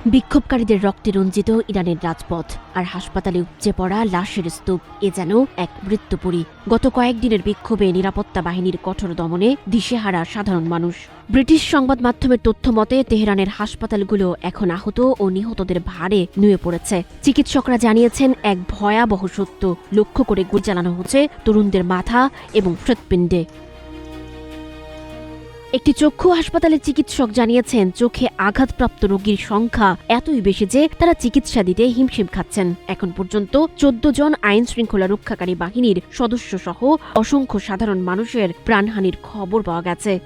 বিক্ষোভকারীদের রক্তে রঞ্জিত ইরানের রাজপথ আর হাসপাতালে উপচে পড়া লাশের স্তূপ, এ যেন এক মৃত্যুপুরী। গত কয়েকদিনের বিক্ষোভে নিরাপত্তা বাহিনীর কঠোর দমনে দিশেহারা সাধারণ মানুষ। ব্রিটিশ সংবাদ মাধ্যমের তথ্য মতে তেহরানের হাসপাতালগুলো এখন আহত ও নিহতদের ভারে নুয়ে পড়েছে। চিকিৎসকরা জানিয়েছেন এক ভয়াবহ সত্য, লক্ষ্য করে গুলি চালানো হচ্ছে তরুণদের মাথা এবং হৃৎপিণ্ডে। একটি চক্ষু হাসপাতালের চিকিৎসক জানিয়েছেন চোখে আঘাতপ্রাপ্ত রোগীর সংখ্যা এতই বেশি যে তারা চিকিৎসা দিতে হিমশিম খাচ্ছেন। এখন পর্যন্ত 14 জন আইন শৃঙ্খলা রক্ষাকারী বাহিনীর সদস্য সহ অসংখ্য সাধারণ মানুষের প্রাণহানির খবর পাওয়া গেছে।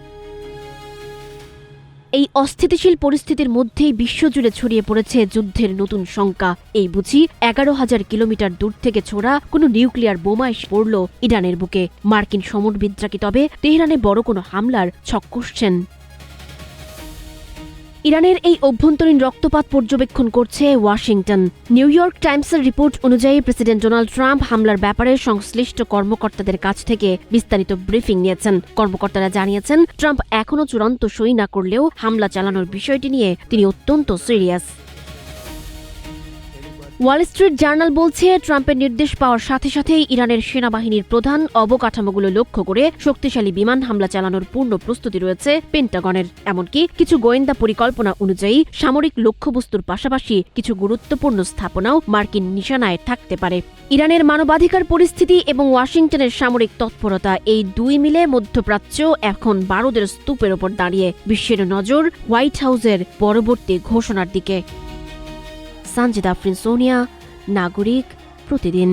এই অস্থিতিশীল পরিস্থিতির মধ্যেই বিশ্বজুড়ে ছড়িয়ে পড়েছে যুদ্ধের নতুন শঙ্কা। এই বুঝি 11,000 কিলোমিটার দূর থেকে ছোড়া কোনো নিউক্লিয়ার বোমা এসে পড়ল ইরানের বুকে। মার্কিন সমরবিদরা কি তবে তেহরানে বড় কোনো হামলার ছক কষছেন? ইরানের এই অভ্যন্তরীণ রক্তপাত পর্যবেক্ষণ করছে ওয়াশিংটন। নিউ ইয়র্ক টাইমসের রিপোর্ট অনুযায়ী প্রেসিডেন্ট ডোনাল্ড ট্রাম্প হামলার ব্যাপারে সংশ্লিষ্ট কর্মকর্তাদের কাছ থেকে বিস্তারিত ব্রিফিং নিয়েছেন। কর্মকর্তারা জানিয়েছেন ট্রাম্প এখনও চূড়ান্ত সই না করলেও হামলা চালানোর বিষয়টি নিয়ে তিনি অত্যন্ত সিরিয়াস। ওয়াল স্ট্রিট জার্নাল বলছে ট্রাম্পের নির্দেশ পাওয়ার সাথে সাথেই ইরানের সেনাবাহিনীর প্রধান অবকাঠামোগুলো লক্ষ্য করে শক্তিশালী বিমান হামলা চালানোর পূর্ণ প্রস্তুতি রয়েছে পেন্টাগনের। এমনকি কিছু গোয়েন্দা পরিকল্পনা অনুযায়ী সামরিক লক্ষ্যবস্তুর পাশাপাশি কিছু গুরুত্বপূর্ণ স্থাপনাও মার্কিন নিশানায় থাকতে পারে। ইরানের মানবাধিকার পরিস্থিতি এবং ওয়াশিংটনের সামরিক তৎপরতা, এই দুই মিলে মধ্যপ্রাচ্য এখন বারুদের স্তূপের ওপর দাঁড়িয়ে। বিশ্বের নজর হোয়াইট হাউসের পরবর্তী ঘোষণার দিকে। সানজিদা আফরিন, সোনিয়া, নাগরিক প্রতিদিন।